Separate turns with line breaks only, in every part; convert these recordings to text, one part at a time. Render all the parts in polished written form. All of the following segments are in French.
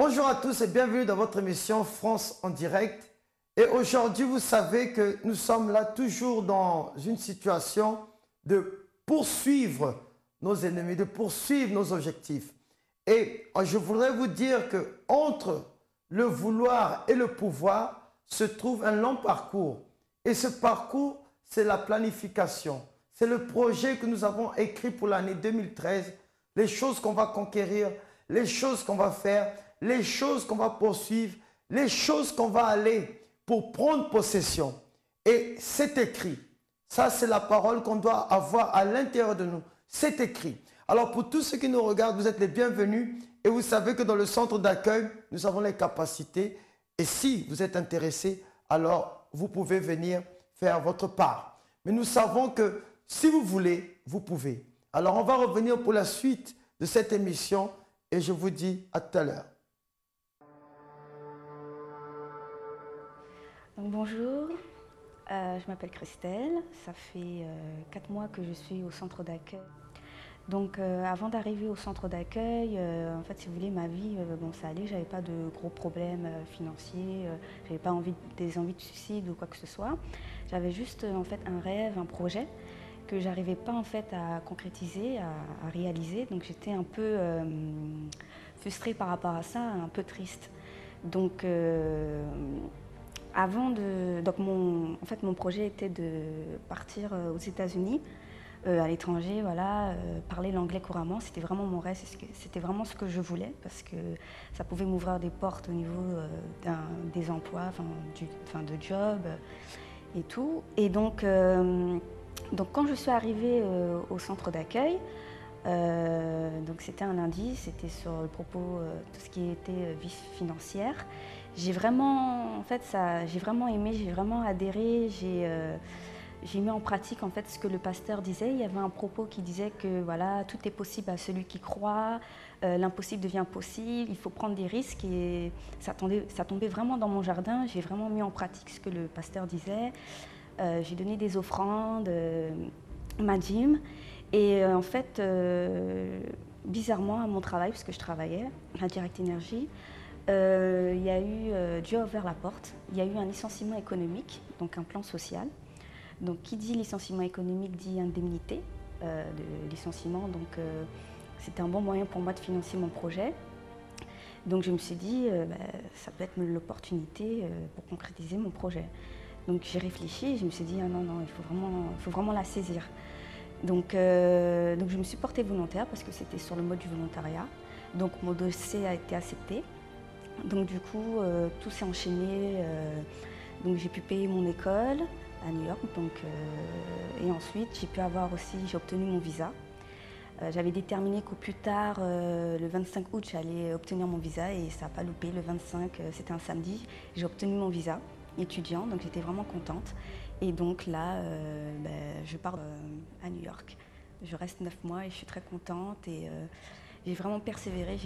Bonjour à tous et bienvenue dans votre émission France en direct. Et aujourd'hui, vous savez que nous sommes là toujours dans une situation de poursuivre nos ennemis, de poursuivre nos objectifs. Et je voudrais vous dire que entre le vouloir et le pouvoir se trouve un long parcours. Et ce parcours, c'est la planification. C'est le projet que nous avons écrit pour l'année 2013, les choses qu'on va conquérir, les choses qu'on va faire, les choses qu'on va poursuivre, les choses qu'on va aller pour prendre possession. Et c'est écrit. Ça, c'est la parole qu'on doit avoir à l'intérieur de nous. C'est écrit. Alors, pour tous ceux qui nous regardent, vous êtes les bienvenus. Et vous savez que dans le centre d'accueil, nous avons les capacités. Et si vous êtes intéressé, alors vous pouvez venir faire votre part. Mais nous savons que si vous voulez, vous pouvez. Alors, on va revenir pour la suite de cette émission. Et je vous dis à tout à l'heure.
Donc, bonjour, je m'appelle Christelle, ça fait 4 mois que je suis au centre d'accueil. Donc avant d'arriver au centre d'accueil, en fait si vous voulez ma vie, bon ça allait, j'avais pas de gros problèmes financiers, j'avais pas des envies de suicide ou quoi que ce soit. J'avais juste en fait un rêve, un projet que j'arrivais pas en fait à concrétiser, à réaliser. Donc j'étais un peu frustrée par rapport à ça, un peu triste. Donc donc mon projet était de partir aux États-Unis, à l'étranger, voilà, parler l'anglais couramment. C'était vraiment mon rêve, c'était vraiment ce que je voulais parce que ça pouvait m'ouvrir des portes au niveau des emplois, de job et tout. Et donc quand je suis arrivée au centre d'accueil, donc c'était un lundi, c'était sur le propos tout ce qui était vie financière. J'ai vraiment, en fait, j'ai vraiment aimé, j'ai vraiment adhéré, j'ai mis en pratique en fait ce que le pasteur disait. Il y avait un propos qui disait que voilà, tout est possible à celui qui croit, l'impossible devient possible, il faut prendre des risques et ça tombait vraiment dans mon jardin. J'ai vraiment mis en pratique ce que le pasteur disait. J'ai donné des offrandes, ma dîme et en fait, bizarrement à mon travail, parce que je travaillais à Direct Énergie, il y a eu, Dieu a ouvert la porte, il y a eu un licenciement économique, donc un plan social. Donc qui dit licenciement économique dit indemnité de licenciement, donc c'était un bon moyen pour moi de financer mon projet. Donc je me suis dit, ça peut être l'opportunité pour concrétiser mon projet. Donc j'ai réfléchi et je me suis dit, ah non, il faut vraiment la saisir. Donc je me suis portée volontaire parce que c'était sur le mode du volontariat. Donc mon dossier a été accepté. Donc du coup, tout s'est enchaîné. Donc j'ai pu payer mon école à New York. Donc, et ensuite, j'ai obtenu mon visa. J'avais déterminé qu'au plus tard, le 25 août, j'allais obtenir mon visa et ça n'a pas loupé. Le 25, c'était un samedi, j'ai obtenu mon visa étudiant. Donc j'étais vraiment contente. Et donc là, je pars à New York. Je reste 9 mois et je suis très contente. Et j'ai vraiment persévéré.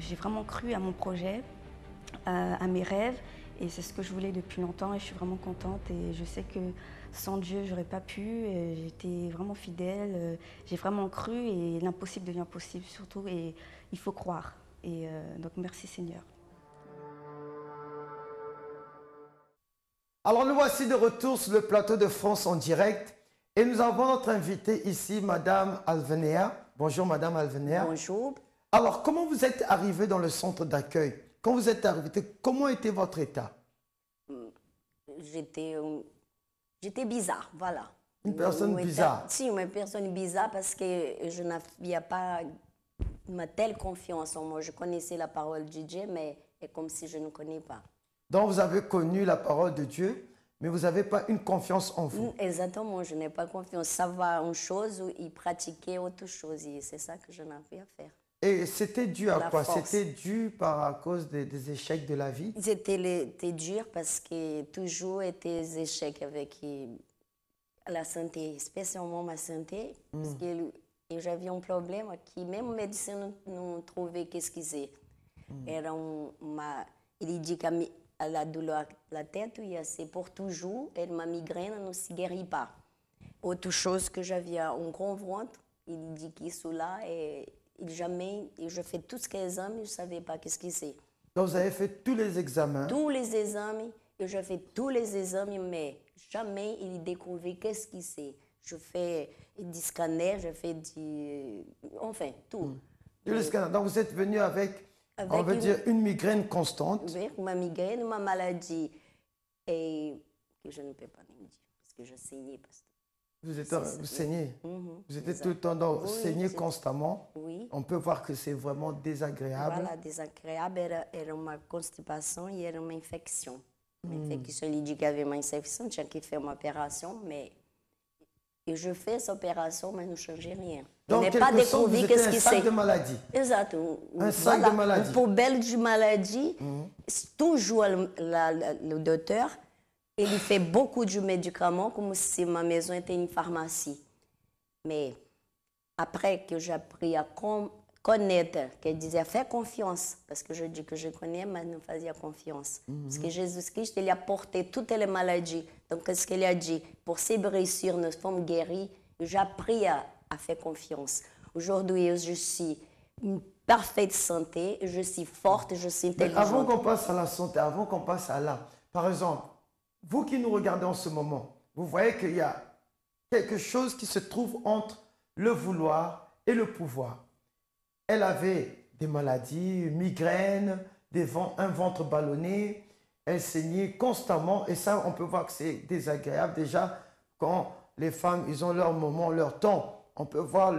J'ai vraiment cru à mon projet, à mes rêves, et c'est ce que je voulais depuis longtemps et je suis vraiment contente et je sais que sans Dieu j'aurais pas pu, j'étais vraiment fidèle, j'ai vraiment cru et l'impossible devient possible surtout et il faut croire et donc merci Seigneur.
Alors nous voici de retour sur le plateau de France en direct et nous avons notre invitée ici, Madame Alvenea. Bonjour Madame Alvenea.
Bonjour.
Alors comment vous êtes arrivée dans le centre d'accueil? Quand vous êtes arrivée, comment était votre état?
J'étais bizarre, voilà.
Une personne bizarre?
Si, une personne bizarre parce que je n'avais pas une telle confiance en moi. Je connaissais la parole de Dieu, mais c'est comme si je ne connais pas.
Donc vous avez connu la parole de Dieu, mais vous n'avez pas une confiance en vous?
Exactement, je n'ai pas confiance. Savoir une chose ou y pratiquer autre chose. C'est ça que je n'avais à faire.
Et c'était dû à quoi? C'était dû à cause des échecs de la vie?
C'était dur parce que toujours était des échecs avec la santé, spécialement ma santé. Parce que j'avais un problème qui même le médecin não trouvait qu'est-ce que c'est. Il dit que la douleur de la tête, c'est pour toujours, et ma migraine ne se guérit pas. Autre chose que j'avais un grand ventre, il dit que cela est... jamais, je fais tous les examens, je ne savais pas qu'est-ce que c'est.
Donc, vous avez fait tous les examens.
Tous les examens, et je fais tous les examens, mais jamais il découvre qu'est-ce qui c'est. Je fais des scanners, je fais du... Enfin, tout.
Tous les scanners. Donc, vous êtes venu avec on va dire, une migraine constante.
Oui, ma migraine, ma maladie. Et que je ne peux pas même dire, parce que je saignais.
Vous saignez. Vous étiez tout le temps saigné constamment.
Oui.
On peut voir que c'est vraiment désagréable.
Voilà, désagréable. Era uma constipação e era uma infecção. Uma infecção, ele dit qu'il y avait uma infecção, tinha que faire uma opération, mais je fais essa opération, mais ne changeait rien.
Donc,
je n'ai pas découvert qu'est-ce que c'est.
Un sac de maladie.
Exact.
Un sac de maladie.
Une poubelle de maladie. Toujours le docteur, il fait beaucoup de médicaments, comme si ma maison était une pharmacie. Mais après que j'ai appris à connaître, qu'il disait fais confiance, parce que je dis que je connais, mais não fazia confiance. Parce que Jésus-Christ, il a porté toutes les maladies. Donc, qu'est-ce qu'il a dit? Pour ces blessures, nous sommes guéris. J'ai appris à faire confiance. Aujourd'hui, je suis une parfaite santé, je suis forte, je suis intelligente.
Mais avant qu'on passe à la santé, avant qu'on passe à là, par exemple, vous qui nous regardez en ce moment, vous voyez qu'il y a quelque chose qui se trouve entre le vouloir et le pouvoir. Elle avait des maladies, une migraine, un ventre ballonné, elle saignait constamment et ça, on peut voir que c'est désagréable déjà quand les femmes, ils ont leur moment, leur temps. On peut voir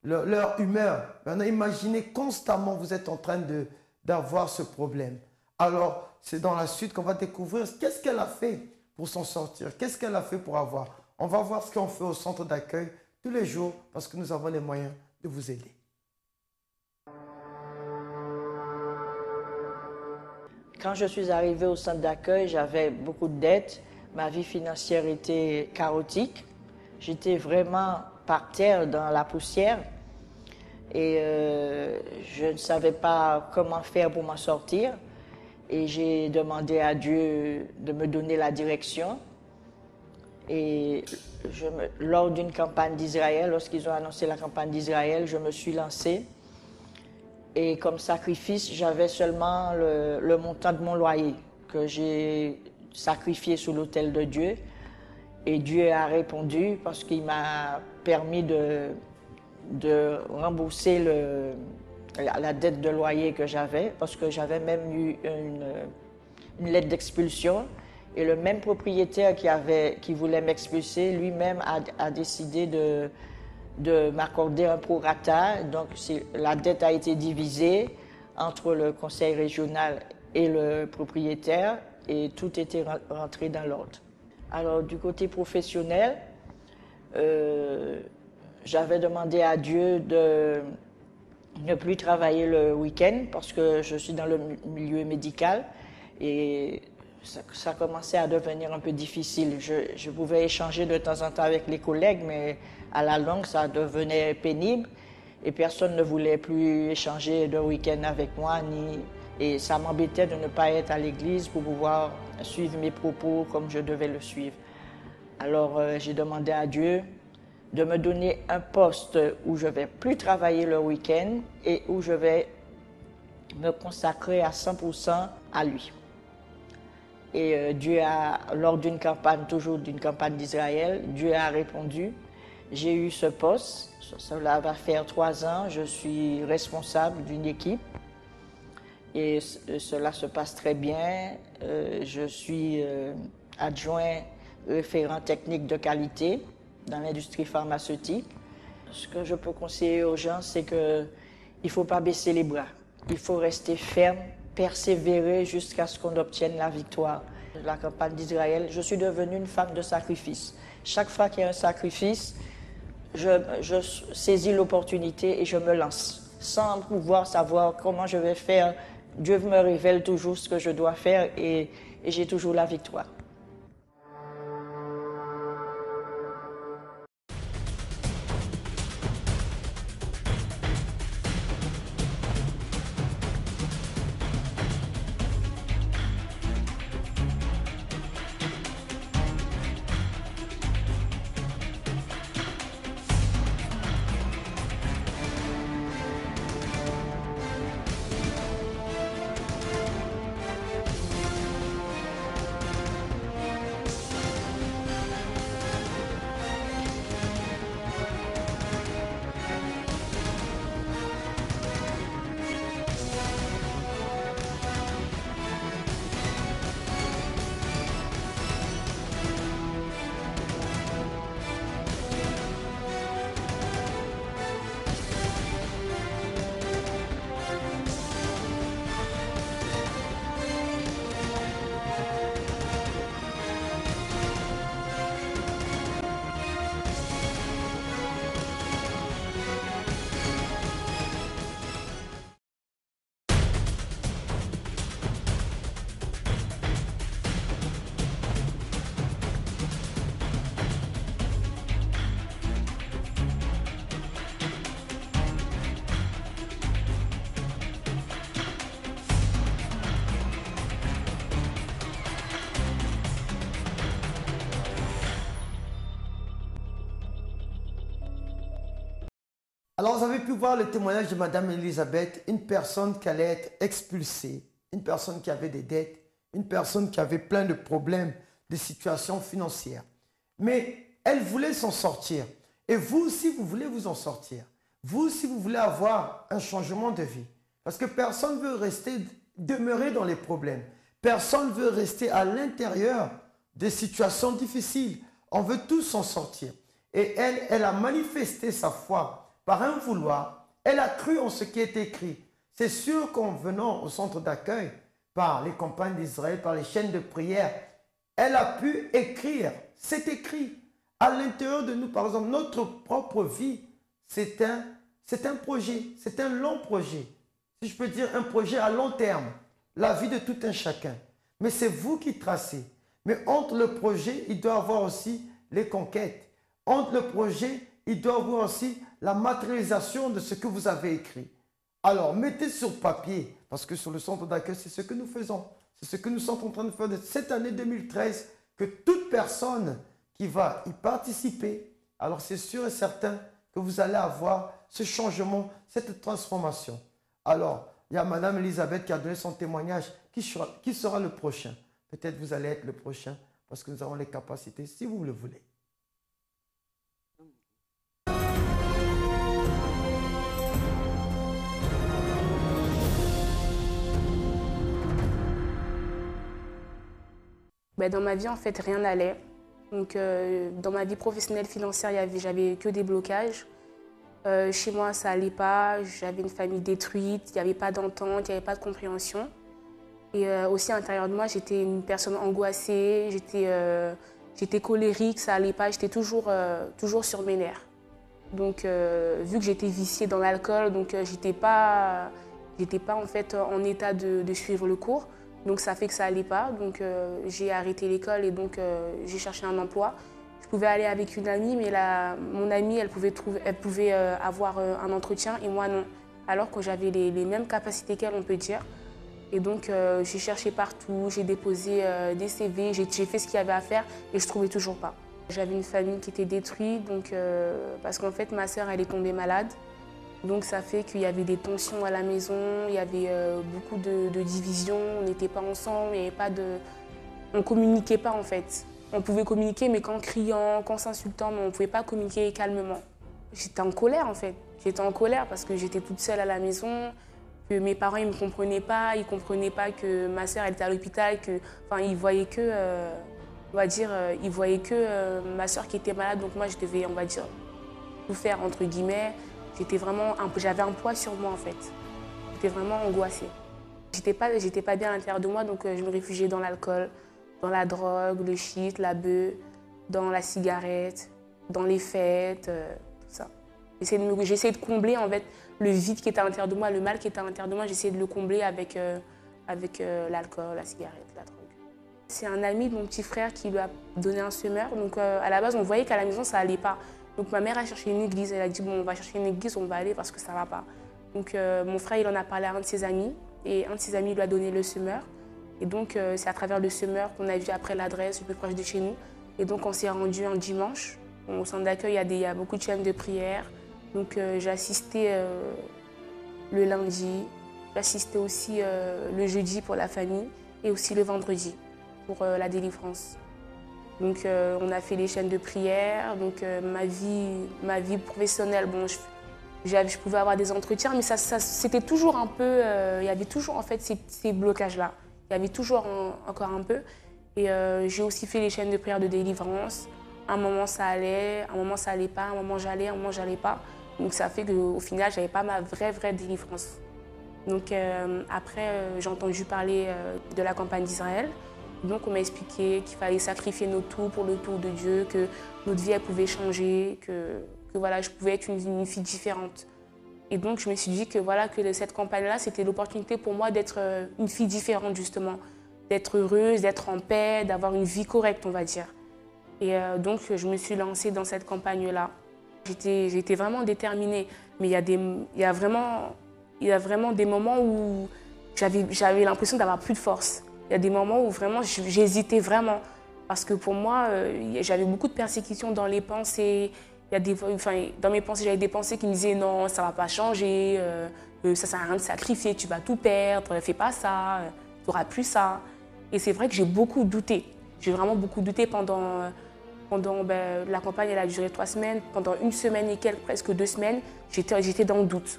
leur humeur. Maintenant, imaginez constamment, vous êtes en train d'avoir ce problème. Alors, c'est dans la suite qu'on va découvrir qu'est-ce qu'elle a fait pour s'en sortir, qu'est-ce qu'elle a fait pour avoir. On va voir ce qu'on fait au centre d'accueil tous les jours parce que nous avons les moyens de vous aider.
Quand je suis arrivée au centre d'accueil, j'avais beaucoup de dettes. Ma vie financière était chaotique. J'étais vraiment par terre dans la poussière. Et je ne savais pas comment faire pour m'en sortir. Et j'ai demandé à Dieu de me donner la direction. Et lors d'une campagne d'Israël, lorsqu'ils ont annoncé la campagne d'Israël, je me suis lancée. Et comme sacrifice, j'avais seulement le montant de mon loyer que j'ai sacrifié sur l'autel de Dieu. Et Dieu a répondu parce qu'il m'a permis de rembourser la dette de loyer que j'avais, parce que j'avais même eu une lettre d'expulsion. Et le même propriétaire qui voulait m'expulser, lui-même a décidé de m'accorder un prorata. Donc la dette a été divisée entre le conseil régional et le propriétaire et tout était rentré dans l'ordre. Alors du côté professionnel, j'avais demandé à Dieu de ne plus travailler le week-end parce que je suis dans le milieu médical et ça commençait à devenir un peu difficile. Je pouvais échanger de temps en temps avec les collègues, mais à la longue, ça devenait pénible et personne ne voulait plus échanger de week-end avec moi. Et ça m'embêtait de ne pas être à l'église pour pouvoir suivre mes propos comme je devais le suivre. Alors, j'ai demandé à Dieu de me donner un poste où je ne vais plus travailler le week-end et où je vais me consacrer à 100% à lui. Et Dieu a, lors d'une campagne, toujours d'une campagne d'Israël, Dieu a répondu. J'ai eu ce poste, cela va faire 3 ans, je suis responsable d'une équipe et cela se passe très bien. Je suis adjoint référent technique de qualité dans l'industrie pharmaceutique. Ce que je peux conseiller aux gens, c'est qu'il ne faut pas baisser les bras, il faut rester ferme, persévérer jusqu'à ce qu'on obtienne la victoire. La campagne d'Israël, je suis devenue une femme de sacrifice. Chaque fois qu'il y a un sacrifice, je saisis l'opportunité et je me lance. Sans pouvoir savoir comment je vais faire, Dieu me révèle toujours ce que je dois faire et j'ai toujours la victoire.
Alors, vous avez pu voir le témoignage de Madame Elisabeth, une personne qui allait être expulsée, une personne qui avait des dettes, une personne qui avait plein de problèmes, de situations financières. Mais elle voulait s'en sortir. Et vous aussi, vous voulez vous en sortir. Vous aussi, vous voulez avoir un changement de vie. Parce que personne ne veut rester, demeurer dans les problèmes. Personne ne veut rester à l'intérieur des situations difficiles. On veut tous s'en sortir. Et elle a manifesté sa foi par un vouloir. Elle a cru en ce qui est écrit. C'est sûr qu'en venant au centre d'accueil, par les campagnes d'Israël, par les chaînes de prière, elle a pu écrire. C'est écrit. À l'intérieur de nous, par exemple, notre propre vie, c'est un projet, c'est un long projet. Si je peux dire un projet à long terme, la vie de tout un chacun. Mais c'est vous qui tracez. Mais entre le projet, il doit y avoir aussi les conquêtes. Entre le projet, il doit y avoir aussi la matérialisation de ce que vous avez écrit. Alors, mettez sur papier, parce que sur le centre d'accueil, c'est ce que nous faisons. C'est ce que nous sommes en train de faire de cette année 2013, que toute personne qui va y participer, alors c'est sûr et certain que vous allez avoir ce changement, cette transformation. Alors, il y a Madame Elisabeth qui a donné son témoignage. Qui sera le prochain? Peut-être vous allez être le prochain, parce que nous avons les capacités, si vous le voulez.
Dans ma vie, en fait, rien n'allait. Donc, dans ma vie professionnelle, financière, j'avais que des blocages. Chez moi, ça n'allait pas. J'avais une famille détruite. Il n'y avait pas d'entente, il n'y avait pas de compréhension. Et aussi, à l'intérieur de moi, j'étais une personne angoissée. J'étais colérique, ça n'allait pas. J'étais toujours sur mes nerfs. Donc, vu que j'étais viciée dans l'alcool, donc j'étais pas en fait en état de suivre le cours. Donc ça fait que ça n'allait pas, donc j'ai arrêté l'école et donc j'ai cherché un emploi. Je pouvais aller avec une amie, mais mon amie, elle pouvait avoir un entretien et moi non. Alors que j'avais les mêmes capacités qu'elle, on peut dire. Et donc j'ai cherché partout, j'ai déposé des CV, j'ai fait ce qu'il y avait à faire et je ne trouvais toujours pas. J'avais une famille qui était détruite, donc, parce qu'en fait ma sœur, elle est tombée malade. Donc ça fait qu'il y avait des tensions à la maison, il y avait beaucoup de divisions, on n'était pas ensemble, on ne communiquait pas en fait. On pouvait communiquer mais qu'en criant, qu'en s'insultant, mais on ne pouvait pas communiquer calmement. J'étais en colère en fait, j'étais en colère parce que j'étais toute seule à la maison, que mes parents ils ne me comprenaient pas, ils ne comprenaient pas que ma sœur elle était à l'hôpital, ils voyaient que, ma sœur qui était malade, donc moi je devais, on va dire, tout faire entre guillemets. J'avais un poids sur moi en fait. J'étais vraiment angoissée. J'étais pas bien à l'intérieur de moi, donc je me réfugiais dans l'alcool, dans la drogue, le shit, la beuh, dans la cigarette, dans les fêtes, tout ça. J'essayais de combler en fait le vide qui était à l'intérieur de moi, le mal qui était à l'intérieur de moi, j'essayais de le combler avec l'alcool, la cigarette, la drogue. C'est un ami de mon petit frère qui lui a donné un semeur, donc à la base on voyait qu'à la maison ça allait pas. Donc ma mère a cherché une église, elle a dit bon on va chercher une église, on va aller parce que ça va pas. Donc mon frère il en a parlé à un de ses amis et un de ses amis lui a donné le semeur. Et donc c'est à travers le semeur qu'on a vu après l'adresse le plus proche de chez nous. Et donc on s'est rendu un dimanche. Au centre d'accueil il y a beaucoup de chaînes de prière. Donc j'ai assisté le lundi, j'ai assisté aussi le jeudi pour la famille et aussi le vendredi pour la délivrance. Donc on a fait les chaînes de prière, donc ma vie professionnelle, bon, je pouvais avoir des entretiens, mais ça c'était toujours un peu, il y avait toujours en fait ces blocages-là. Il y avait toujours encore un peu. Et j'ai aussi fait les chaînes de prière de délivrance. Un moment ça allait, un moment ça allait pas, un moment j'allais pas. Donc ça fait qu'au final, j'avais pas ma vraie délivrance. Donc après, j'ai entendu parler de la campagne d'Israël. Donc on m'a expliqué qu'il fallait sacrifier nos tours pour le tour de Dieu, que notre vie elle pouvait changer, que voilà, je pouvais être une fille différente. Et donc je me suis dit que voilà, que cette campagne-là, c'était l'opportunité pour moi d'être une fille différente justement, d'être heureuse, d'être en paix, d'avoir une vie correcte, on va dire. Et donc je me suis lancée dans cette campagne-là. J'étais vraiment déterminée, mais il y a vraiment des moments où j'avais l'impression d'avoir plus de force. Il y a des moments où vraiment j'hésitais vraiment parce que pour moi, j'avais beaucoup de persécutions dans les pensées, il y a dans mes pensées, j'avais des pensées qui me disaient non, ça ne va pas changer, ça ne sert à rien de sacrifier, tu vas tout perdre, fais pas ça, tu n'auras plus ça. Et c'est vrai que j'ai beaucoup douté. J'ai vraiment beaucoup douté pendant la campagne, elle a duré 3 semaines. Pendant 1 semaine et quelques, presque 2 semaines, j'étais dans le doute.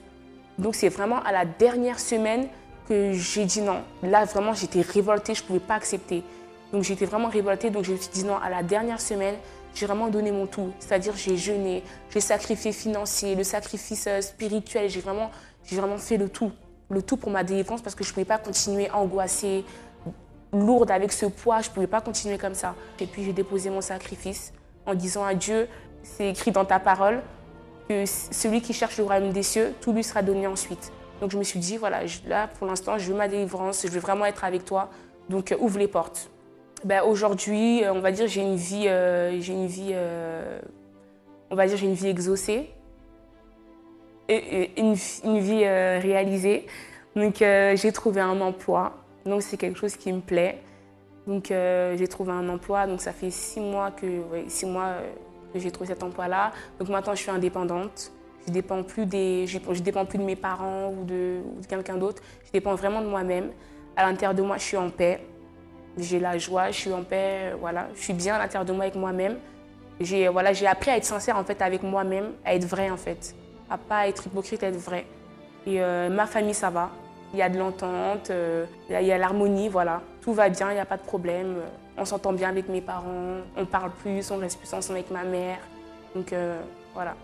Donc c'est vraiment à la dernière semaine que j'ai dit non. Là, vraiment, j'étais révoltée, je ne pouvais pas accepter. Donc j'étais vraiment révoltée, donc je me suis dit non, à la dernière semaine, j'ai vraiment donné mon tout. C'est-à-dire j'ai jeûné, j'ai sacrifié financier, le sacrifice spirituel, j'ai vraiment fait le tout pour ma délivrance parce que je ne pouvais pas continuer angoissée, lourde avec ce poids, je ne pouvais pas continuer comme ça. Et puis j'ai déposé mon sacrifice en disant à Dieu, c'est écrit dans ta parole, que celui qui cherche le royaume des cieux, tout lui sera donné ensuite. Donc je me suis dit, voilà, là pour l'instant, je veux ma délivrance, je veux vraiment être avec toi, donc ouvre les portes. Aujourd'hui, on va dire j'ai une vie exaucée, et une vie réalisée. Donc j'ai trouvé un emploi, donc c'est quelque chose qui me plaît. Donc j'ai trouvé un emploi, donc ça fait 6 mois que j'ai trouvé cet emploi-là. Donc maintenant je suis indépendante. Je ne dépends plus de mes parents ou de quelqu'un d'autre. Je dépends vraiment de moi-même. À l'intérieur de moi, je suis en paix. J'ai la joie, je suis en paix, voilà. Je suis bien à l'intérieur de moi avec moi-même. J'ai appris à être sincère en fait avec moi-même, à être vraie en fait. À pas être hypocrite, à être vraie. Et ma famille, ça va. Il y a de l'entente, il y a l'harmonie, voilà. Tout va bien, il n'y a pas de problème. On s'entend bien avec mes parents, on parle plus, on reste plus ensemble avec ma mère. Donc voilà.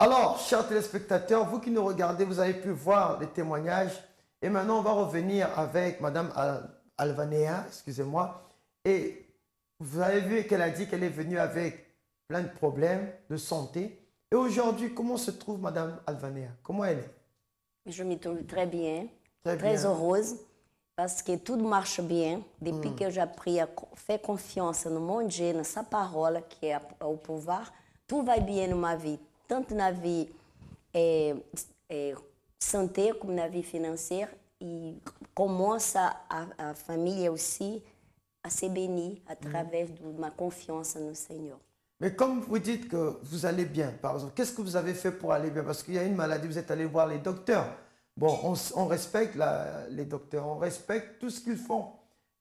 Alors, chers téléspectateurs, vous qui nous regardez, vous avez pu voir les témoignages. Et maintenant, on va revenir avec Madame Alvanea, excusez-moi. Et vous avez vu qu'elle a dit qu'elle est venue avec plein de problèmes de santé. Et aujourd'hui, comment se trouve Madame Alvanea? Comment elle est?
Je me trouve très bien, très heureuse, parce que tout marche bien. Depuis que j'ai appris à faire confiance no mon Dieu, dans sa parole, qui est au pouvoir, tout va bien dans ma vie. Tant na vie santé comme na vie financière, et commence a famille aussi à se bénir à travers de ma confiance no Seigneur.
Mais comme vous dites que vous allez bien, par exemple, qu'est-ce que vous avez fait pour aller bien? Parce qu'il y a une maladie, vous êtes allé voir les docteurs. Bon, on respecte les docteurs, on respecte tout ce qu'ils font.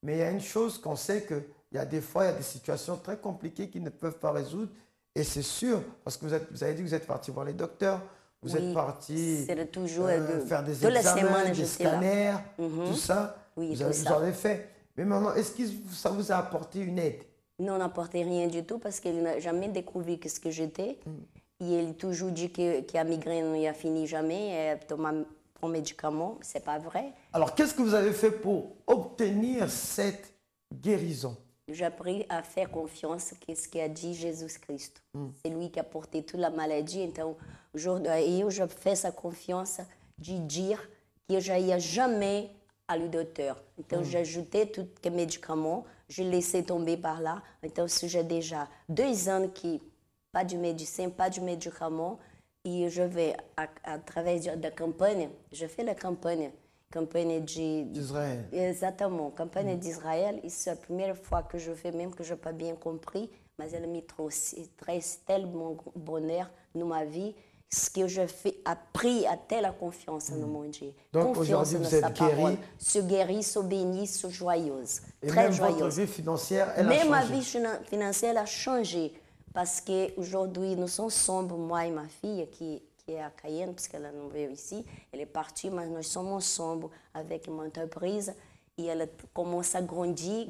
Mais il y a une chose qu'on sait qu'il y a des fois, il y a des situations très compliquées qu'ils ne peuvent pas résoudre. Et c'est sûr, parce que vous avez dit que vous êtes parti voir les docteurs, vous êtes parti faire des examens, des scanners, tout ça, vous avez fait. Mais maintenant, est-ce que ça vous a apporté une aide?
Non, n'a apporté rien du tout parce qu'il n'a jamais découvert ce que j'étais. Et il toujours dit que la migraine n'a fini jamais, et tombe un médicament, c'est pas vrai.
Alors, qu'est-ce que vous avez fait pour obtenir cette guérison?
J'ai appris à faire confiance à ce qu'a dit Jésus-Christ. C'est lui qui a porté toute la maladie. Donc, aujourd'hui, je fais sa confiance de dire que je n'ai jamais à le docteur. Donc, j'ai ajouté tous les médicaments, je laissé tomber par là. Donc, j'ai déjà 2 ans qui pas de médecin, pas de médicaments. Et je vais, à travers de la campagne, je fais la campagne
d'Israël.
Exatamente, campagne d'Israël. Et c'est la première fois que je fais, même que je n'ai pas bien compris, mais elle me traz tellement bonheur dans ma vie, ce que je fais appris à telle confiance dans mon Dieu.
Donc aujourd'hui, vous êtes guérie.
Je suis guérie, je suis bénie, je suis joyeuse.
Et
très
même
joyeuse.
votre vie financière, elle a changé.
Même ma vie financière a changé. Parce qu'aujourd'hui, nous sommes sombres, moi et ma fille, qui qui est à Cayenne, parce qu'elle não veio ici. Elle est partie, mais nós somos ensemble avec une entreprise. Et elle commence à grandir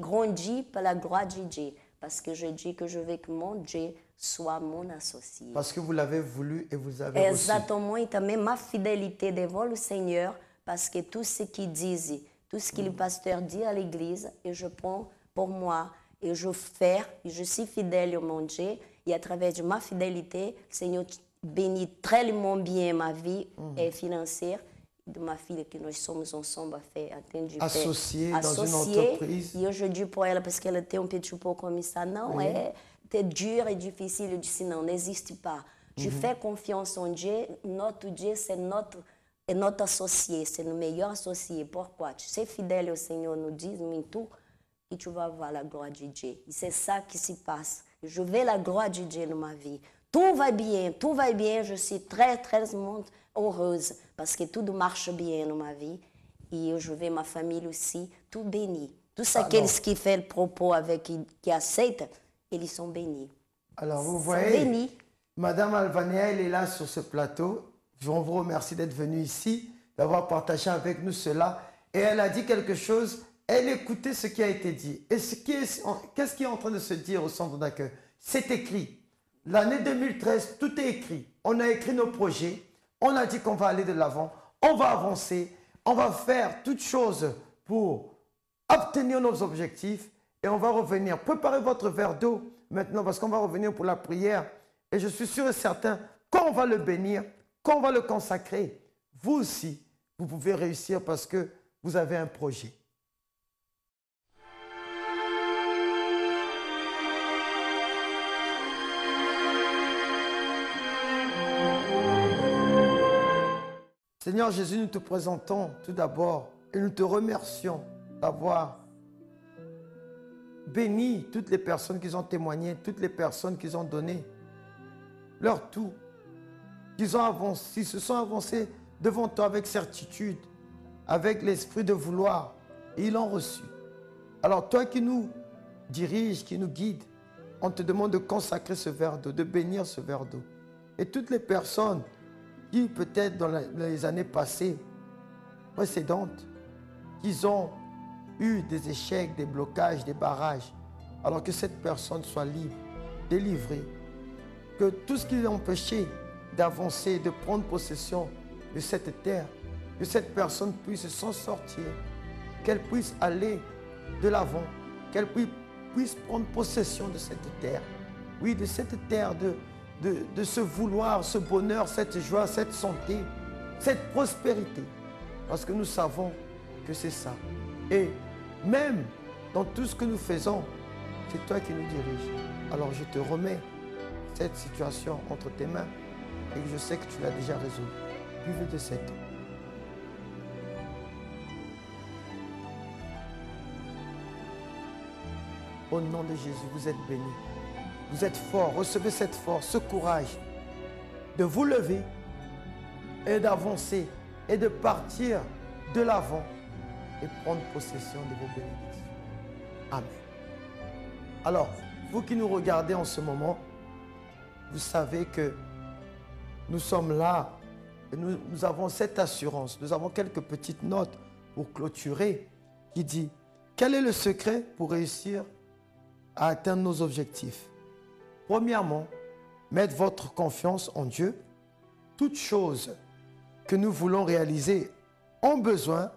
par la gloire de Dieu. Parce que je dis que je veux que mon Dieu soit mon associé.
Parce que vous l'avez voulu et vous avez reçu.
Exatamente, e também ma fidélité devant le Seigneur, parce que tout ce qu'il dit, tout ce que le pasteur dit à l'église, et je prends pour moi, et je fais, et je suis fidèle au mon Dieu, et à travers de ma fidélité, le Seigneur bénit très bien ma vie financière, de ma filha que nós somos ensemble
associés dans une entreprise.
E eu dis pour elle, parce qu'elle était un petit peu comme ça, non, c'est dur et difficile. Je dis non, n'existe pas. Je fais confiance en Dieu. Notre Dieu, c'est notre associé, c'est le meilleur associé. Pourquoi? Tu sais, fidèle au Seigneur, nous dit en tout, et tu vas voir la gloire de Dieu. Et c'est ça qui se passe. Je veux la gloire de Dieu dans ma vie. Tout va bien, je suis très, très heureuse parce que tout marche bien dans ma vie et je veux ma famille aussi, tout béni. Tous aqueles qui font le propos avec, qui acceptent, ils sont bénis.
Alors vous voyez, Madame Alvania, elle est là sur ce plateau. On vous remercie d'être venue ici, d'avoir partagé avec nous cela. Et elle a dit quelque chose, elle écoutait ce qui a été dit. Et qu'est-ce qui est en train de se dire au centre d'accueil? C'est écrit. L'année 2013, tout est écrit. On a écrit nos projets. On a dit qu'on va aller de l'avant. On va avancer. On va faire toutes choses pour obtenir nos objectifs. Et on va revenir. Préparez votre verre d'eau maintenant parce qu'on va revenir pour la prière. Et je suis sûr et certain, quand on va le bénir, quand on va le consacrer, vous aussi, vous pouvez réussir parce que vous avez un projet. Seigneur Jésus, nous te présentons tout d'abord et nous te remercions d'avoir béni toutes les personnes qui ont témoigné, toutes les personnes qui ont donné leur tout, qui se sont avancés devant toi avec certitude, avec l'esprit de vouloir, et ils l'ont reçu. Alors toi qui nous diriges, qui nous guides, on te demande de consacrer ce verre d'eau, de bénir ce verre d'eau. Et toutes les personnes qui peut-être dans les années passées, précédentes, qu'ils ont eu des échecs, des blocages, des barrages, alors que cette personne soit libre, délivrée, que tout ce qui l'a empêché d'avancer, de prendre possession de cette terre, que cette personne puisse s'en sortir, qu'elle puisse aller de l'avant, qu'elle puisse prendre possession de cette terre. Oui, de cette terre de ce vouloir, ce bonheur, cette joie, cette santé, cette prospérité. Parce que nous savons que c'est ça. Et même dans tout ce que nous faisons, c'est toi qui nous diriges. Alors je te remets cette situation entre tes mains et je sais que tu l'as déjà résolue. Buvez de cette eau. Au nom de Jésus, vous êtes bénis. Vous êtes forts. Recevez cette force, ce courage de vous lever et d'avancer et de partir de l'avant et prendre possession de vos bénédictions. Amen. Alors, vous qui nous regardez en ce moment, vous savez que nous sommes là et nous avons cette assurance. Nous avons quelques petites notes pour clôturer qui dit quel est le secret pour réussir à atteindre nos objectifs? Premièrement, mettre votre confiance en Dieu. Toutes choses que nous voulons réaliser ont besoin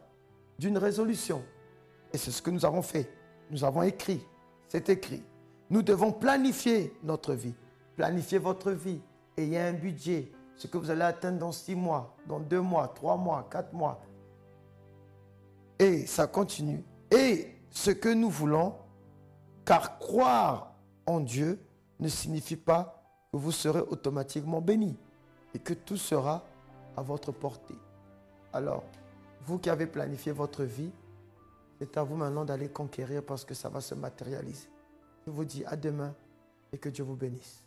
d'une résolution. Et c'est ce que nous avons fait. Nous avons écrit. C'est écrit. Nous devons planifier notre vie. Planifier votre vie. Ayez un budget. Ce que vous allez atteindre dans 6 mois, dans 2 mois, 3 mois, 4 mois. Et ça continue. Et ce que nous voulons, car croire en Dieu ne signifie pas que vous serez automatiquement béni et que tout sera à votre portée. Alors, vous qui avez planifié votre vie, c'est à vous maintenant d'aller conquérir parce que ça va se matérialiser. Je vous dis à demain et que Dieu vous bénisse.